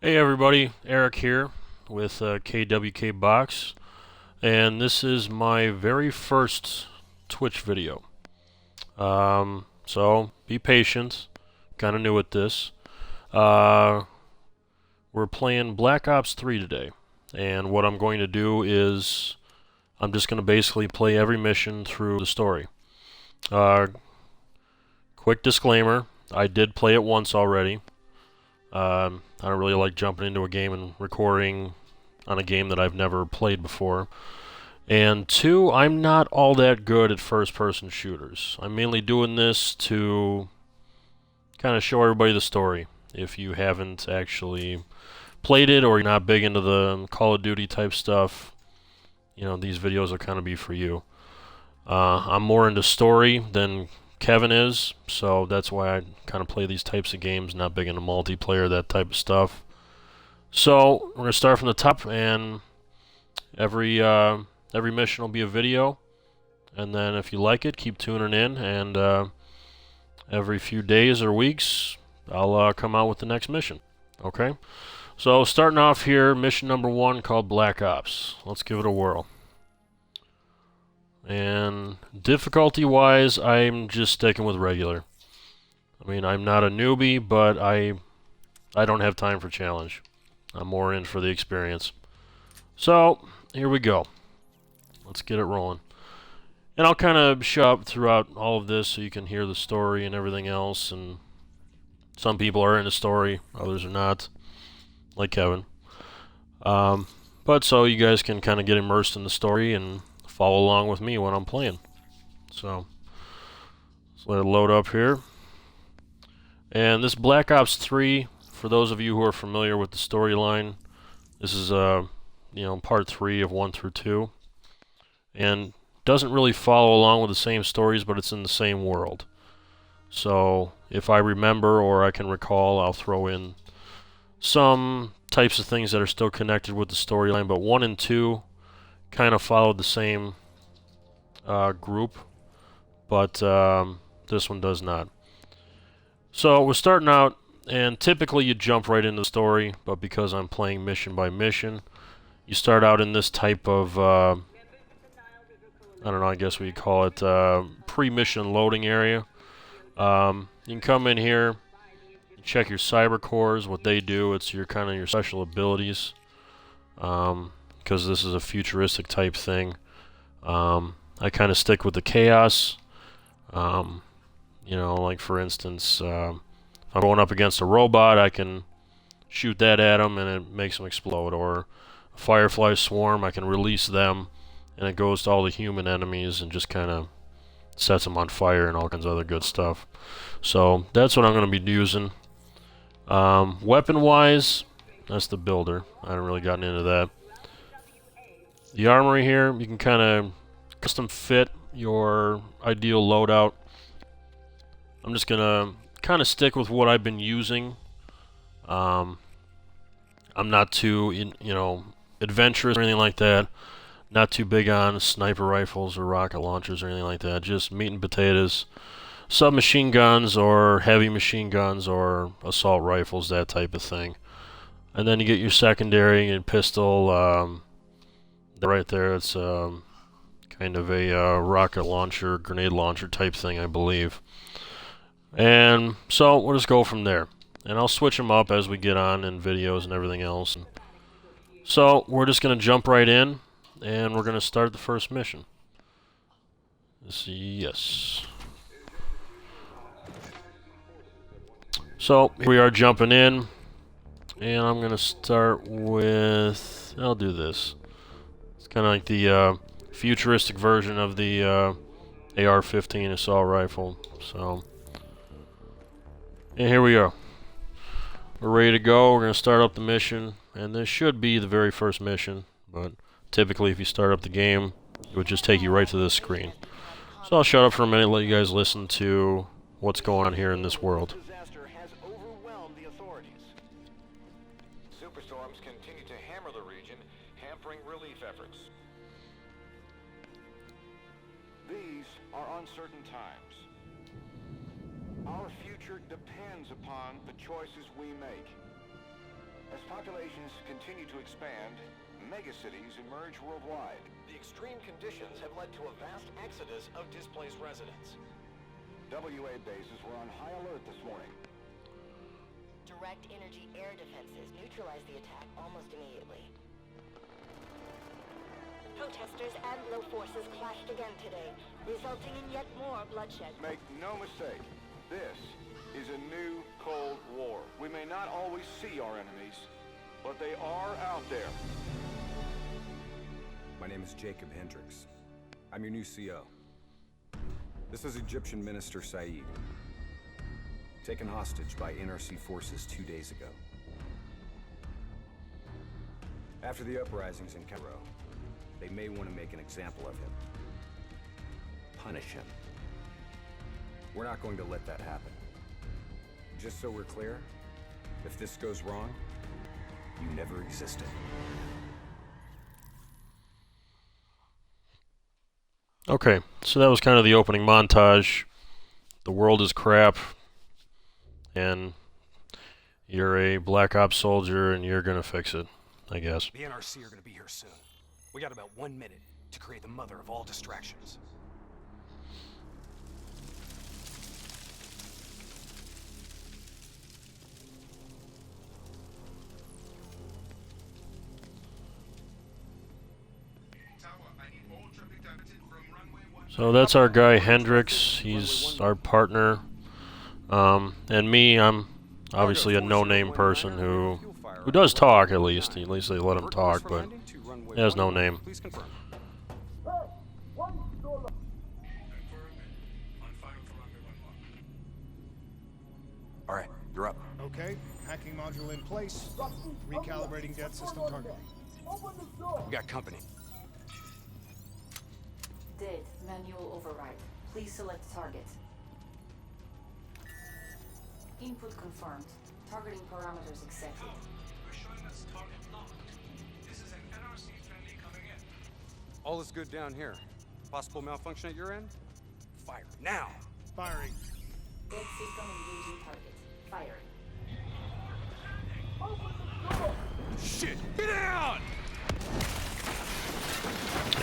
Hey everybody, Eric here with KWKBOX, and this is my very first Twitch video. So be patient, kind of new at this. We're playing Black Ops 3 today, and what I'm going to do is I'm just going to basically play every mission through the story. Quick disclaimer, I did play it once already. I don't really like jumping into a game and recording on a game that I've never played before. And two, I'm not all that good at first-person shooters. I'm mainly doing this to kind of show everybody the story. If you haven't actually played it or you're not big into the Call of Duty type stuff, you know, these videos will kind of be for you. I'm more into story than Kevin is, so that's why I kind of play these types of games, not big into multiplayer, that type of stuff. So, we're going to start from the top, and every mission will be a video, and then if you like it, keep tuning in, and every few days or weeks, I'll come out with the next mission. Okay? So, starting off here, mission number 1 called Black Ops. Let's give it a whirl. And difficulty-wise, I'm just sticking with regular. I mean, I'm not a newbie, but I don't have time for challenge. I'm more in for the experience. So, here we go. Let's get it rolling. And I'll kind of shove throughout all of this so you can hear the story and everything else. And some people are in the story, others are not, like Kevin. But so you guys can kind of get immersed in the story and follow along with me when I'm playing. So, let's let it load up here. And this Black Ops 3, for those of you who are familiar with the storyline, this is part 3 of 1 through 2. And doesn't really follow along with the same stories, but it's in the same world. So, if I remember or I can recall, I'll throw in some types of things that are still connected with the storyline, but 1 and 2 kind of followed the same group, but this one does not. So we're starting out, and typically you jump right into the story, but because I'm playing mission by mission, you start out in this type of, I don't know, I guess we call it pre-mission loading area. You can come in here, check your cyber cores, what they do. It's your kind of your special abilities. Because this is a futuristic type thing. I kind of stick with the chaos. Like for instance, if I'm going up against a robot, I can shoot that at them and it makes them explode. Or a firefly swarm, I can release them and it goes to all the human enemies and just kind of sets them on fire and all kinds of other good stuff. So that's what I'm going to be using. Weapon-wise, that's the builder. I haven't really gotten into that. The armory here, you can kind of custom fit your ideal loadout. I'm just going to kind of stick with what I've been using. I'm not too, adventurous or anything like that. Not too big on sniper rifles or rocket launchers or anything like that. Just meat and potatoes. Submachine guns or heavy machine guns or assault rifles, that type of thing. And then you get your secondary and pistol. Right there, it's kind of a rocket launcher, grenade launcher type thing, I believe. And so we'll just go from there. And I'll switch them up as we get on in videos and everything else. So we're just going to jump right in, and we're going to start the first mission. Yes. So here we are jumping in, and I'm going to start with, I'll do this. Kind of like the futuristic version of the AR-15 assault rifle. So, and here we are. We're ready to go. We're going to start up the mission, and this should be the very first mission, but typically if you start up the game, it would just take you right to this screen. So I'll shut up for a minute, let you guys listen to what's going on here in this world. Superstorms continue to hammer the region, hampering relief efforts. These are uncertain times. Our future depends upon the choices we make. As populations continue to expand, megacities emerge worldwide. The extreme conditions have led to a vast exodus of displaced residents. WA bases were on high alert this morning. Direct energy air defenses neutralized the attack almost immediately. Protesters and low forces clashed again today, resulting in yet more bloodshed. Make no mistake, this is a new Cold War. We may not always see our enemies, but they are out there. My name is Jacob Hendricks. I'm your new CO. This is Egyptian Minister Saeed, taken hostage by NRC forces 2 days ago. After the uprisings in Cairo, they may want to make an example of him. Punish him. We're not going to let that happen. Just so we're clear, if this goes wrong, you never existed. Okay, so that was kind of the opening montage. The world is crap, and you're a Black Ops soldier, and you're gonna fix it, I guess. The NRC are gonna be here soon. We got about 1 minute to create the mother of all distractions. So that's our guy Hendricks. He's our partner. And me, I'm obviously a no-name person who does talk at least. At least they let him talk, but he has no name. All right, you're up. Okay, hacking module in place. Recalibrating death system targeting. We got company. Dead. Manual override. Please select target. Input confirmed. Targeting parameters accepted. We're showing us target locked. This is an NRC friendly coming in. All is good down here. Possible malfunction at your end? Fire now. Firing. Dead system engaging target. Firing. Shit! Get down!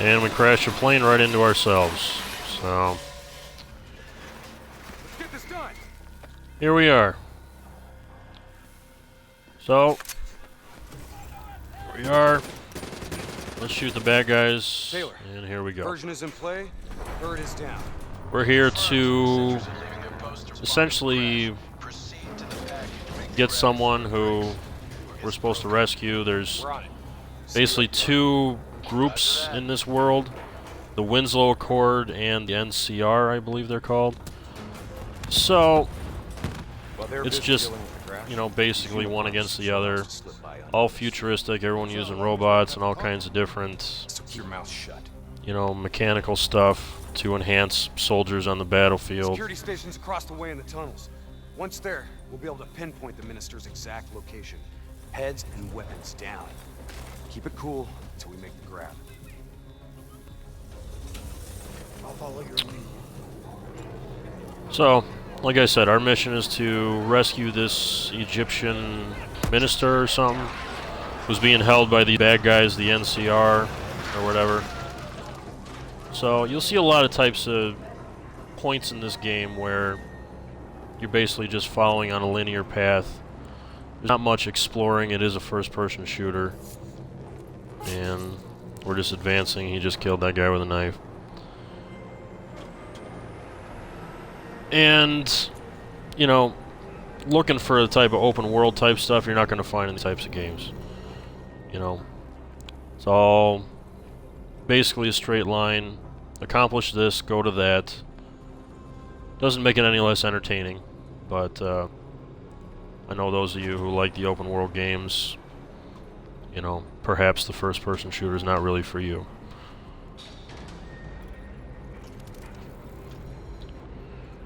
And we crashed a plane right into ourselves. So Let's get this done. here we are. So here we are. Let's shoot the bad guys. Taylor, and here we go. Version is in play. Bird is down. We're here to essentially get someone who we're supposed to rescue. There's We're on it. basically two groups in this world, the Winslow Accord and the NCR, I believe they're called. So Well, they're it's busy just, dealing with the crash. you know, basically one against the other, all futuristic, everyone using robots and all kinds of different, So keep your mouth shut. you know, mechanical stuff to enhance soldiers on the battlefield. Security stations across the way in the tunnels. Once there, we'll be able to pinpoint the minister's exact location. Heads and weapons down. Keep it cool until we make the grab. I'll follow your lead. So, like I said, our mission is to rescue this Egyptian minister or something who's being held by the bad guys, the NCR or whatever. So you'll see a lot of types of points in this game where you're basically just following on a linear path. There's not much exploring. It is a first-person shooter. And we're just advancing. He just killed that guy with a knife. And, you know, looking for the type of open world type stuff you're not going to find in these types of games. You know, it's all basically a straight line. Accomplish this, go to that. Doesn't make it any less entertaining, but I know those of you who like the open world games, you know, perhaps the first person shooter is not really for you.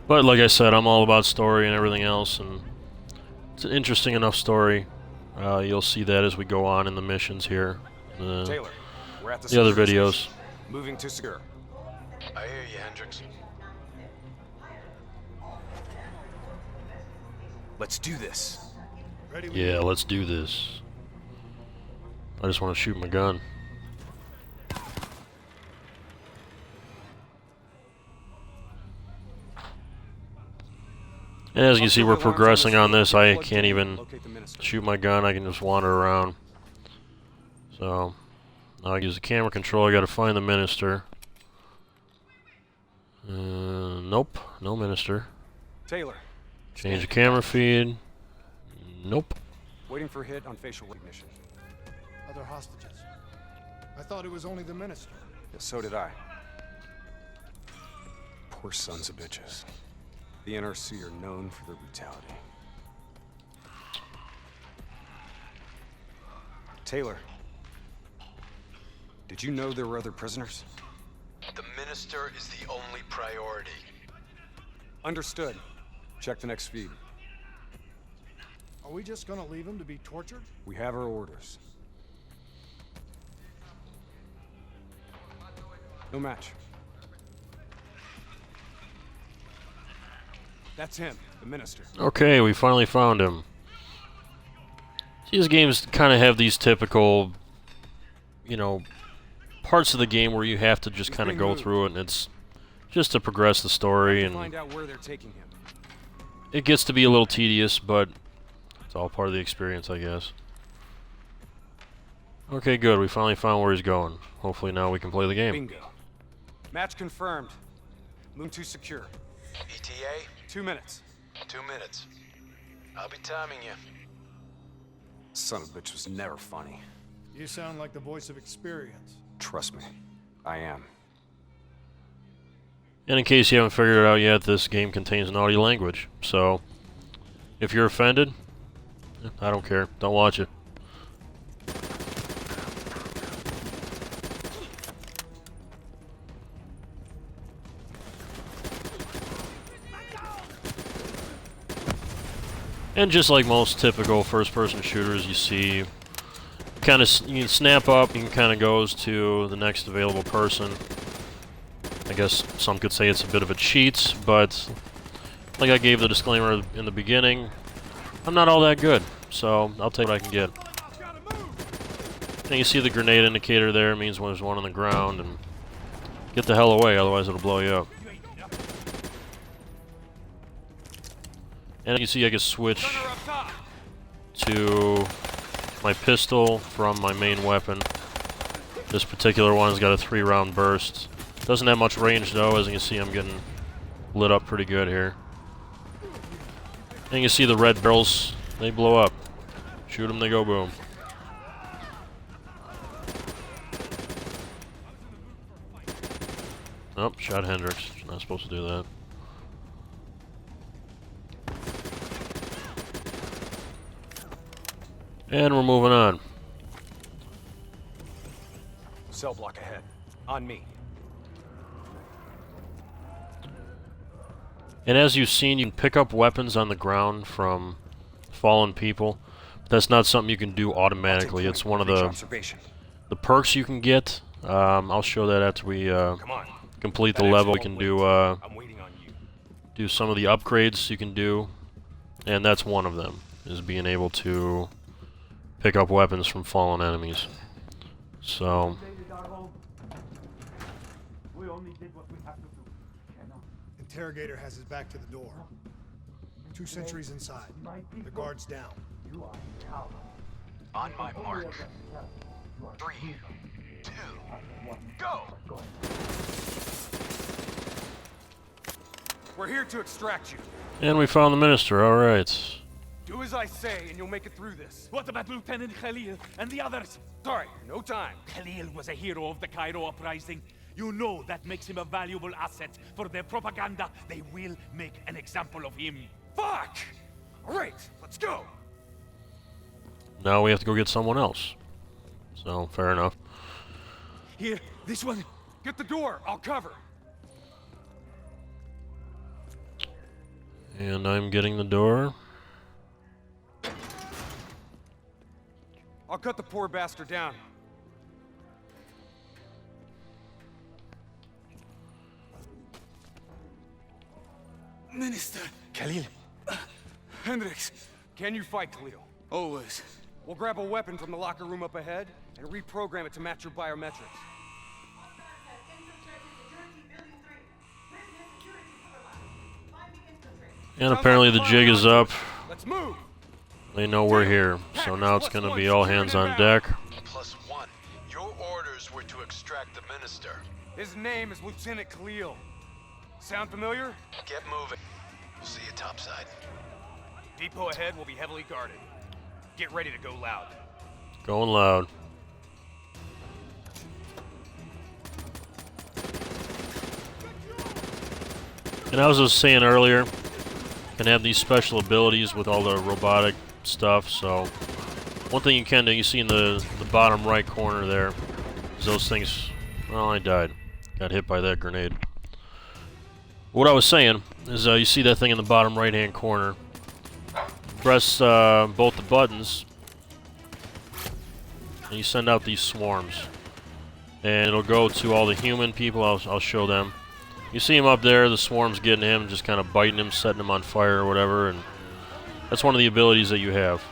But like I said, I'm all about story and everything else, and it's an interesting enough story. You'll see that as we go on in the missions here. Taylor, we're at The other security videos. station. Moving to secure. I hear you, Hendricks. Let's do this. Ready? Yeah, let's do this. I just want to shoot my gun. And as you can see, we're progressing on this. I can't even shoot my gun. I can just wander around. So, now I use the camera control. I got to find the minister. Nope, no minister. Taylor. Change the camera feed. Nope. Waiting for hit on facial recognition. Other hostages. I thought it was only the minister. Yeah, so did I. Poor sons of bitches. The NRC are known for their brutality. Taylor. Did you know there were other prisoners? The minister is the only priority. Understood. Check the next feed. Are we just gonna leave him to be tortured? We have our orders. No match. That's him, the minister. Okay, we finally found him. These games kind of have these typical, you know, parts of the game where you have to just kind of go through it, and it's just to progress the story, and Find out where they're taking him. it gets to be a little tedious, but it's all part of the experience, I guess. Okay, good. We finally found where he's going. Hopefully now we can play the game. Bingo. Match confirmed. Moon 2 secure. ETA? 2 minutes. 2 minutes. I'll be timing you. Son of a bitch was never funny. You sound like the voice of experience. Trust me, I am. And in case you haven't figured it out yet, this game contains naughty language. So, if you're offended, I don't care. Don't watch it. And just like most typical first-person shooters, you see, kind of you can snap up and kind of goes to the next available person. I guess some could say it's a bit of a cheat, but like I gave the disclaimer in the beginning, I'm not all that good, so I'll take what I can get. And you see the grenade indicator there, it means when there's one on the ground, and get the hell away, otherwise it'll blow you up. And you see I can switch to my pistol from my main weapon. This particular one's got a 3-round burst. Doesn't have much range though, as you can see I'm getting lit up pretty good here. And you see the red barrels, they blow up. Shoot them, they go boom. Oh, shot Hendricks. Not supposed to do that. And we're moving on. Cell block ahead. On me. And as you've seen, you can pick up weapons on the ground from fallen people. But that's not something you can do automatically. It's one of the perks you can get. I'll show that after we complete the level. We can do some of the upgrades you can do, and that's one of them, is being able to pick up weapons from fallen enemies. So Interrogator has his back to the door. 2 sentries inside. The guard's down. On my mark. 3, 2, go! We're here to extract you. and we found the minister. All right. Do as I say, and you'll make it through this. What about Lieutenant Khalil and the others? Sorry, no time. Khalil was a hero of the Cairo uprising. You know that makes him a valuable asset for their propaganda. They will make an example of him. Fuck! All right, let's go. Now we have to go get someone else. So, fair enough. Here, this one. Get the door, I'll cover. And I'm getting the door. I'll cut the poor bastard down. Minister. Khalil. Hendricks. Can you fight, Khalil? Always. We'll grab a weapon from the locker room up ahead and reprogram it to match your biometrics. And apparently the jig is up. Let's move. They know we're here, so now it's going to be all hands on deck. +1. Your orders were to extract the minister. His name is Lieutenant Khalil. Sound familiar? Get moving. We'll see you topside. Depot ahead will be heavily guarded. Get ready to go loud. Going loud. And as I was saying earlier, can have these special abilities with all the robotic stuff. So one thing you can do, you see in the bottom right corner there, is those things. Well, I died. Got hit by that grenade. What I was saying is you see that thing in the bottom right hand corner. Press both the buttons and you send out these swarms. And it'll go to all the human people. I'll show them. You see him up there, the swarm's getting him, just kind of biting him, setting him on fire or whatever, and that's one of the abilities that you have.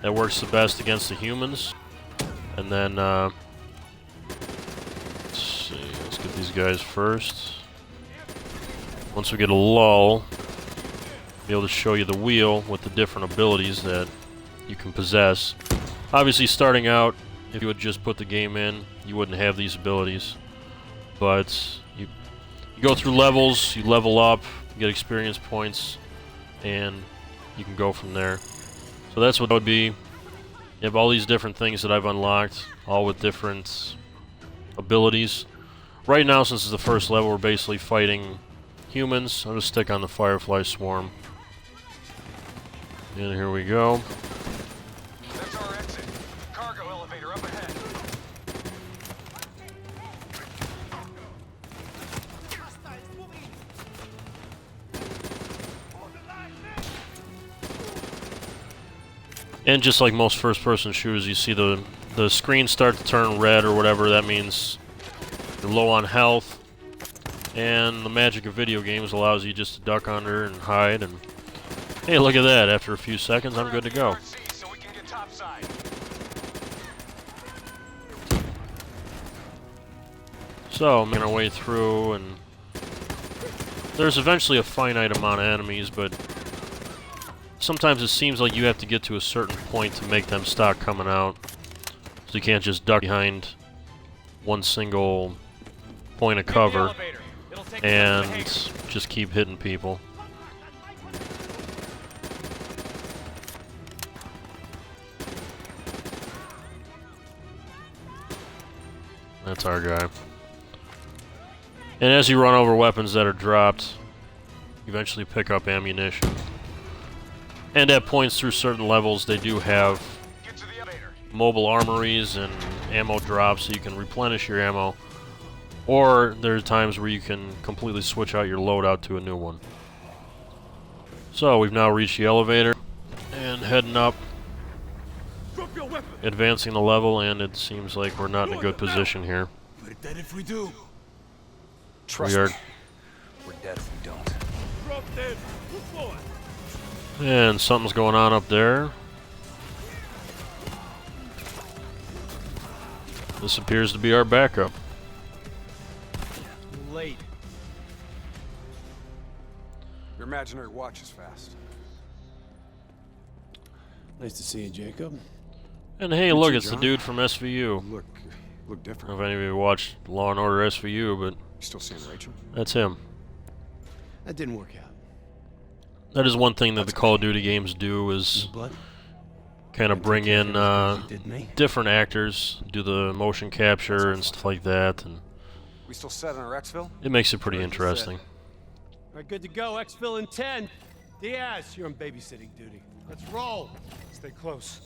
That works the best against the humans. And then, let's see, let's get these guys first. Once we get a lull, I'll be able to show you the wheel with the different abilities that you can possess. Obviously, starting out, if you would just put the game in, you wouldn't have these abilities. But you go through levels, you level up, you get experience points, and you can go from there. So that's what that would be. You have all these different things that I've unlocked, all with different abilities. Right now, since it's the first level, we're basically fighting humans. I'll just stick on the Firefly Swarm. And here we go. That's our exit. Cargo elevator up ahead. And just like most first-person shooters, you see the screen start to turn red or whatever. That means you're low on health. And the magic of video games allows you just to duck under and hide. And hey, look at that! After a few seconds, I'm good to go. So we can get topside. So I'm making our way through, and there's eventually a finite amount of enemies, but sometimes it seems like you have to get to a certain point to make them stop coming out. So you can't just duck behind one single point of cover and just keep hitting people. That's our guy. And as you run over weapons that are dropped, you eventually pick up ammunition. And at points through certain levels, they do have mobile armories and ammo drops, so you can replenish your ammo. Or there are times where you can completely switch out your loadout to a new one. So we've now reached the elevator and heading up, advancing the level, and it seems like we're not in a good position here. We're dead if we do. Trust We are. me. We're dead if we don't. Drop dead. Move forward. And something's going on up there. This appears to be our backup. Late. Your imaginary watch is fast. Nice to see you, Jacob. And hey, look, it's the dude from SVU. Look I don't different. know if any of you watched Law and Order SVU, but You still seeing Rachel? that's him. That didn't work out. That is one thing that the Call of Duty games do, is Blood? kind of bring in Did me? different actors, do the motion capture and stuff like that, and We still set on our exfil? it makes it pretty interesting. All right, good to go. Exfil in 10. Diaz, you're on babysitting duty. Let's roll. Stay close.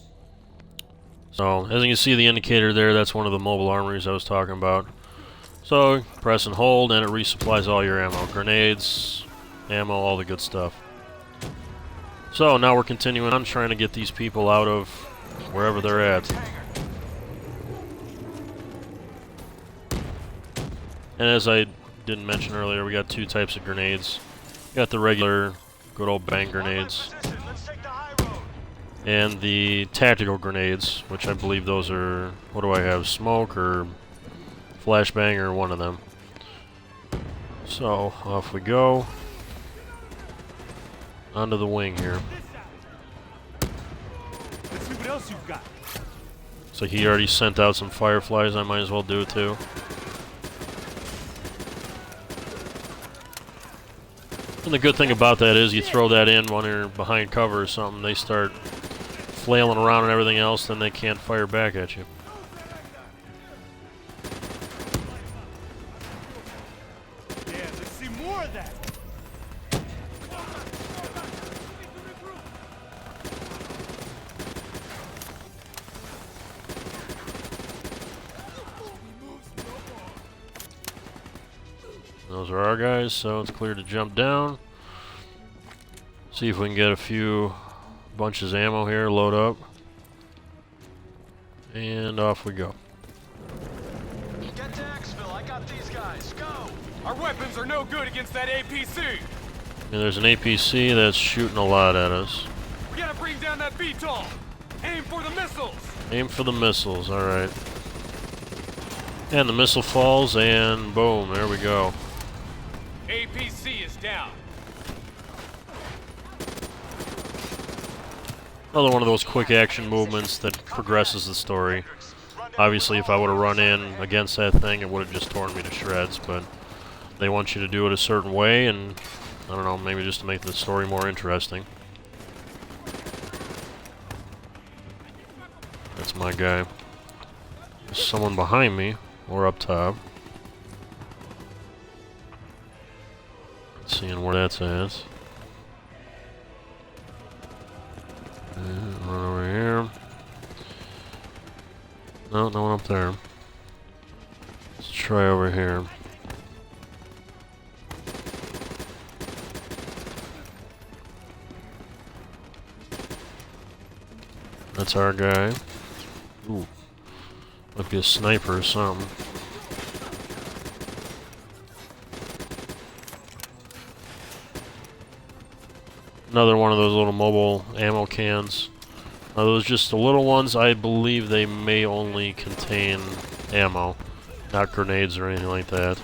So, as you can see the indicator there, that's one of the mobile armories I was talking about. So, press and hold, and it resupplies all your ammo. Grenades, ammo, all the good stuff. So, now we're continuing on, trying to get these people out of wherever they're at. And as I didn't mention earlier, we got two types of grenades. We got the regular, good old bang grenades. and the tactical grenades, which I believe those are, what do I have, smoke or flashbang or one of them. So, off we go. Onto the wing here. Let's see what else you've got. So he already sent out some fireflies, I might as well do it too. And the good thing about that is you throw that in when you're behind cover or something, they start flailing around and everything else, then they can't fire back at you. Yeah, let's see more of that. Those are our guys, so it's clear to jump down. See if we can get a few bunches of ammo here, load up. And off we go. Get to Xville, I got these guys. Go! Our weapons are no good against that APC. And there's an APC that's shooting a lot at us. We gotta bring down that VTOL. Aim for the missiles. Aim for the missiles, alright. And the missile falls, and boom, there we go. APC is down. Another one of those quick action movements that progresses the story. Obviously, if I would have run in against that thing, it would have just torn me to shreds, but they want you to do it a certain way, and I don't know, maybe just to make the story more interesting. That's my guy. There's someone behind me, or up top. Seeing where that's at. Run over here. No, no one up there. Let's try over here. That's our guy. Ooh. Might be a sniper or something. Another one of those little mobile ammo cans. Those just the little ones, I believe they may only contain ammo, not grenades or anything like that.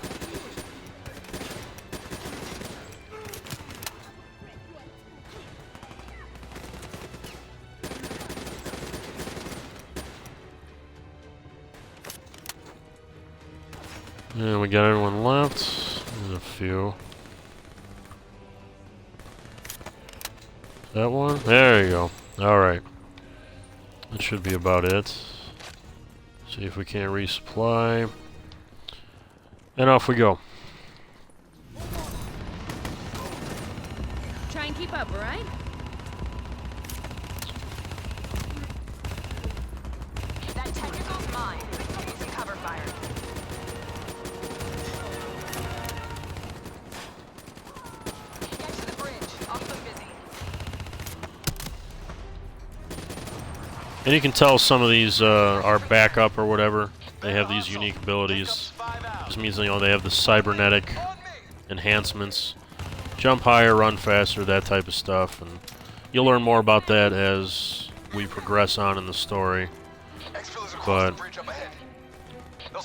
And we got everyone left. There's a few. That one? There you go. Alright. That should be about it. See if we can't resupply. And off we go. Try and keep up, alright? That technical's mine. Need some cover fire. Get to the bridge. I'll keep busy. And you can tell some of these are backup or whatever. They have these unique abilities. Just means, you know, they have the cybernetic enhancements. Jump higher, run faster, that type of stuff. And you'll learn more about that as we progress on in the story. But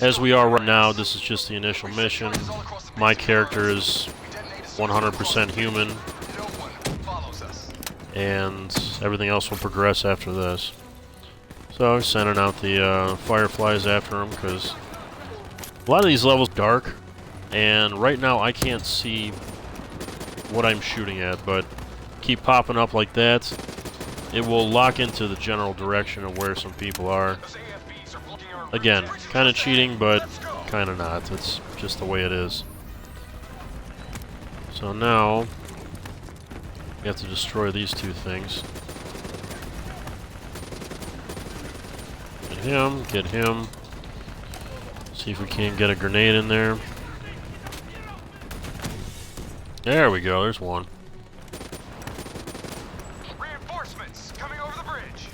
as we are right now, this is just the initial mission. My character is 100% human. And everything else will progress after this. So I'm sending out the fireflies after them because a lot of these levels are dark, and right now I can't see what I'm shooting at, but keep popping up like that, it will lock into the general direction of where some people are. Again, kind of cheating, but kind of not. It's just the way it is. So now we have to destroy these two things. Get him. See if we can't get a grenade in there. There we go, there's one. Reinforcements coming over the bridge.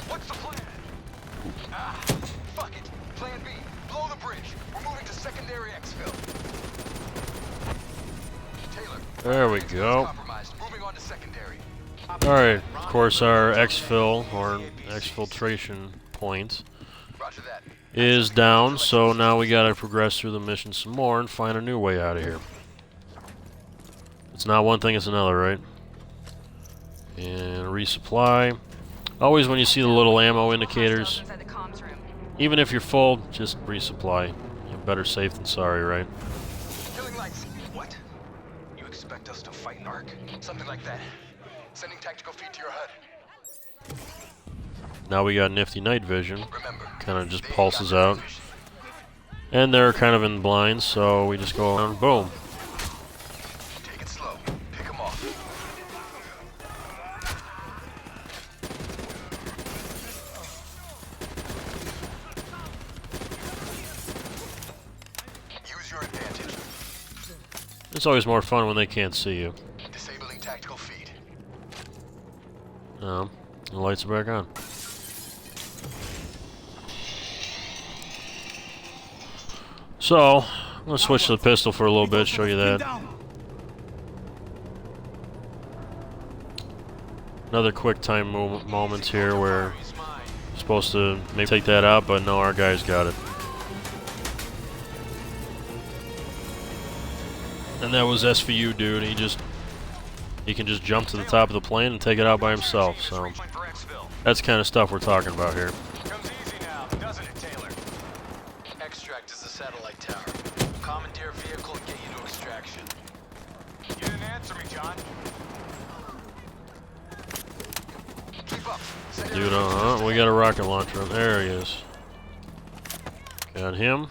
What's the plan? Ah, fuck it. Plan B. Blow the bridge. We're moving to secondary exfil. Taylor. There we go. Compromised. Moving on to secondary. Alright, of course our exfil, or exfiltration point, is down, so now we gotta progress through the mission some more and find a new way out of here. It's not one thing, it's another, right? And resupply. Always when you see the little ammo indicators, even if you're full, just resupply. You're better safe than sorry, right? Killing lights. What? You expect us to fight an arc? Something like that. Sending tactical feed to your HUD. Now we got nifty night vision. Kind of just pulses out. And they're kind of in blinds, so we just go around, boom. Take it slow. Pick them off. Use your advantage. It's always more fun when they can't see you. Disabling tactical feed. The lights are back on. So, I'm going to switch to the pistol for a little bit, show you that. Another quick time moment here where we're supposed to maybe take that out, but no, our guys got it. And that was SVU, dude. He can just jump to the top of the plane and take it out by himself, so that's the kind of stuff we're talking about here. Comes easy now, doesn't it, Taylor? Extract is the satellite tower. Commandeer vehicle get you to extraction. You didn't answer me, John. Keep up. Dude, we got a rocket launcher. There he is. Got him.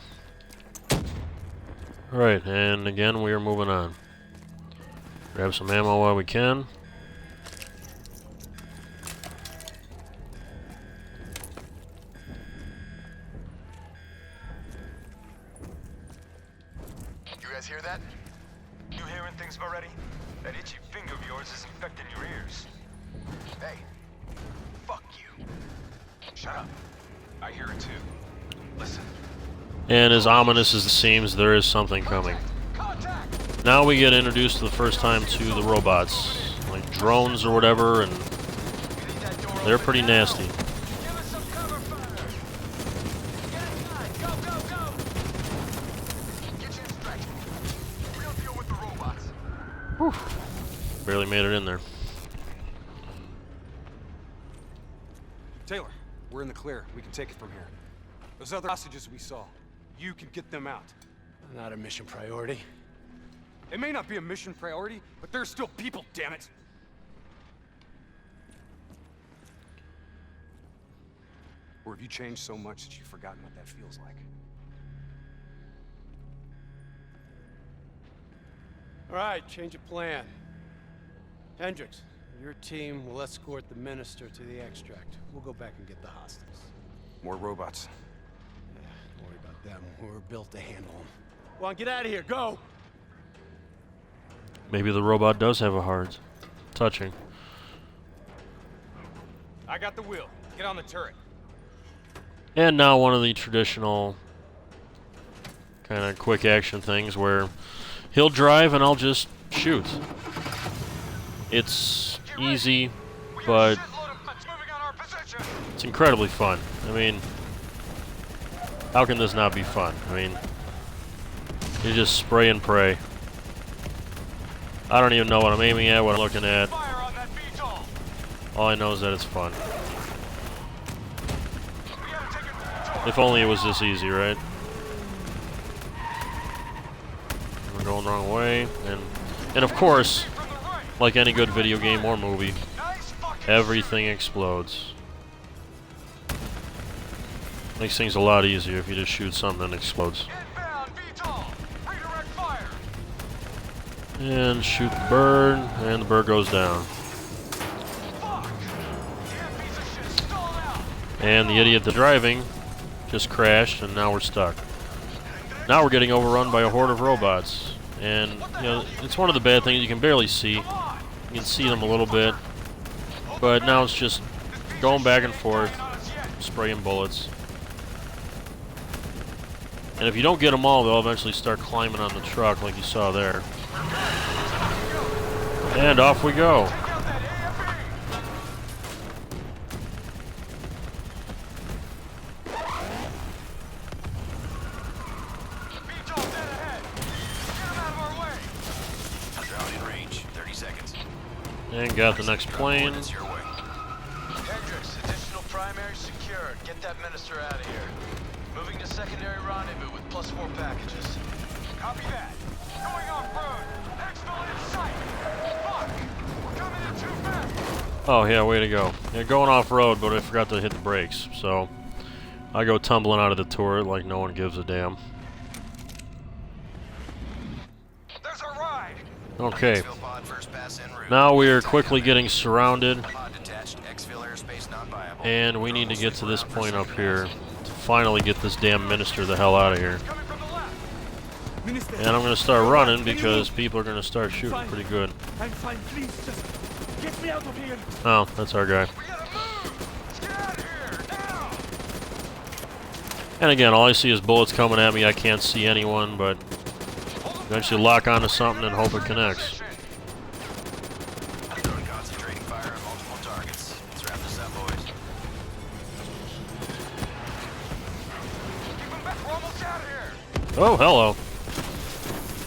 Alright, and again, we are moving on. Grab some ammo while we can. You guys hear that? You hearing things already? That itchy finger of yours is infecting your ears. Hey. Fuck you. Shut up. I hear it too. Listen. And as ominous as it seems, there is something coming. Now we get introduced for the first time to the robots, like drones or whatever, and they're pretty nasty. Whew. Barely made it in there. Taylor, we're in the clear. We can take it from here. Those other hostages we saw, you can get them out. Not a mission priority. It may not be a mission priority, but they're still people, damn it! Or have you changed so much that you've forgotten what that feels like? All right, change of plan. Hendricks, your team will escort the minister to the extract. We'll go back and get the hostiles. More robots. Yeah, don't worry about them. We're built to handle them. Go on, get out of here. Go! Maybe the robot does have a heart. Touching. I got the wheel. Get on the turret. And now one of the traditional kind of quick action things where he'll drive and I'll just shoot. It's easy, but it's incredibly fun. I mean, how can this not be fun? I mean, you just spray and pray. I don't even know what I'm aiming at, what I'm looking at. All I know is that it's fun. If only it was this easy, right? We're going the wrong way, and of course, like any good video game or movie, everything explodes. Makes things a lot easier if you just shoot something and it explodes. And shoot the bird, and the bird goes down. And the idiot that's driving just crashed, and now we're stuck. Now we're getting overrun by a horde of robots. And, you know, it's one of the bad things. You can barely see. You can see them a little bit. But now it's just going back and forth, spraying bullets. And if you don't get them all, they'll eventually start climbing on the truck like you saw there. And off we go. And got the next plane. Hendricks, additional primary secured. Get that minister out of here. Moving to secondary rendezvous with +4 packages. Copy that. Going off-road. Exfil in sight. Fuck! We're coming in too fast. Oh yeah, way to go. Yeah, going off-road, but I forgot to hit the brakes, so I go tumbling out of the turret like no one gives a damn. There's our ride. Okay. Now we are quickly getting surrounded, and we need to get to this point up here to finally get this damn minister the hell out of here. And I'm going to start running because people are going to start shooting pretty good. I'm fine, please, just get me out of here. Oh, that's our guy. And again, all I see is bullets coming at me. I can't see anyone, but eventually lock onto something and hope it connects. Concentrating fire on multiple targets. Let's wrap this up, boys. We're almost out of here. Oh, hello.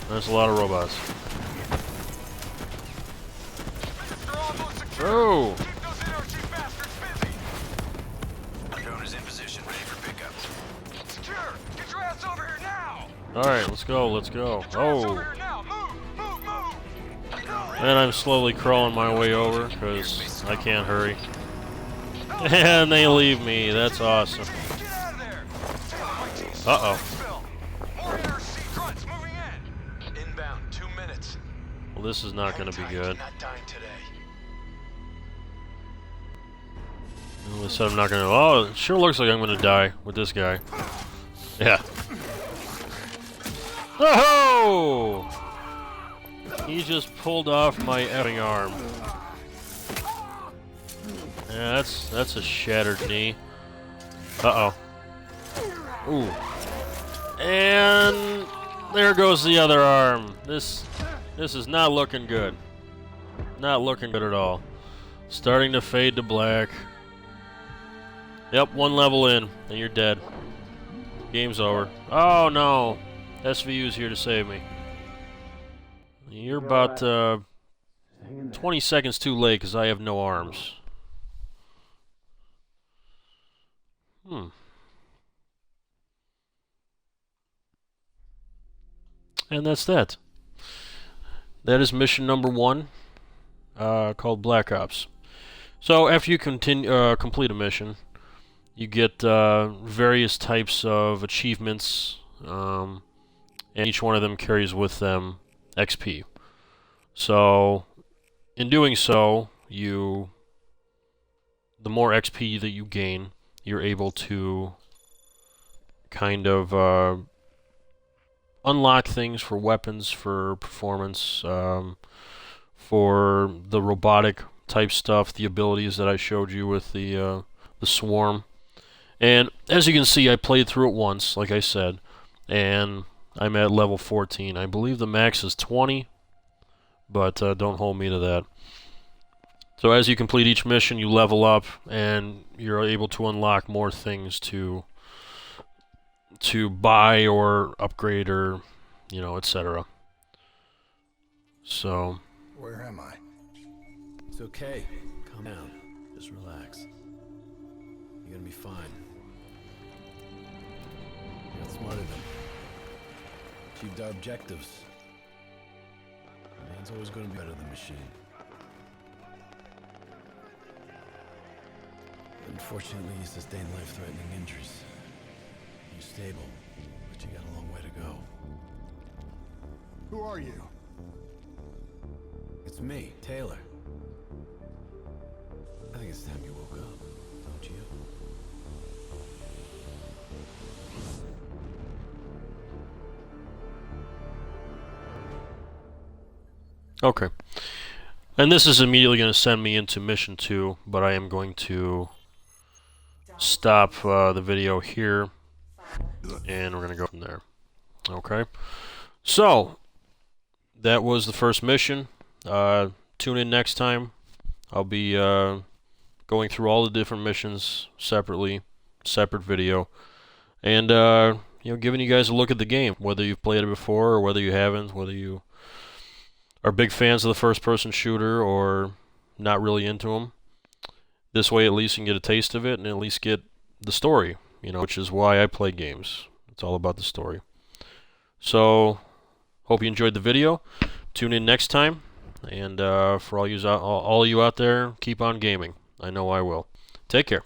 There's a lot of robots. They're almost secure. Oh! Keep those NRC bastards busy. Drone is in position, ready for pickup. Secure. Get your ass over here now. Alright, let's go, let's go. Get your ass over Oh! here now. Move. And I'm slowly crawling my way over because I can't hurry. And they leave me. That's awesome. Get out of there. Uh-oh. More NRC grunts moving in. Inbound, 2 minutes. Well, this is not going to be good. Not dying today. They said I'm not going to... Oh, it sure looks like I'm going to die with this guy. Yeah. Oh! He just pulled off my effing arm. Yeah, that's a shattered knee. Uh-oh. Ooh. And there goes the other arm. This is not looking good. Not looking good at all. Starting to fade to black. Yep, one level in, and you're dead. Game's over. Oh no! SVU's here to save me. You're about 20 seconds too late because I have no arms. And that's that. That is mission number 1, called Black Ops. So after you complete a mission, you get various types of achievements, and each one of them carries with them XP. So, in doing so, the more XP that you gain, you're able to kind of unlock things for weapons, for performance, for the robotic type stuff, the abilities that I showed you with the swarm. And as you can see, I played through it once, like I said, and I'm at level 14. I believe the max is 20, but don't hold me to that. So as you complete each mission, you level up, and you're able to unlock more things to buy or upgrade or, etc. So... Where am I? It's okay. Calm down. Just relax. You're gonna be fine. You got smarter than me. Achieved our objectives. Man's always gonna be better than machine. Unfortunately, you sustained life-threatening injuries. You're stable, but you got a long way to go. Who are you? It's me, Taylor. I think it's time you woke up, don't you? Okay. And this is immediately going to send me into mission 2, but I am going to stop the video here, and we're going to go from there. Okay. So, that was the first mission. Tune in next time. I'll be going through all the different missions separately, separate video, and giving you guys a look at the game, whether you've played it before or whether you haven't, whether you are big fans of the first-person shooter or not really into them. This way, at least you can get a taste of it and at least get the story, you know, which is why I play games. It's all about the story. So, hope you enjoyed the video. Tune in next time, and for all you out there, keep on gaming. I know I will. Take care.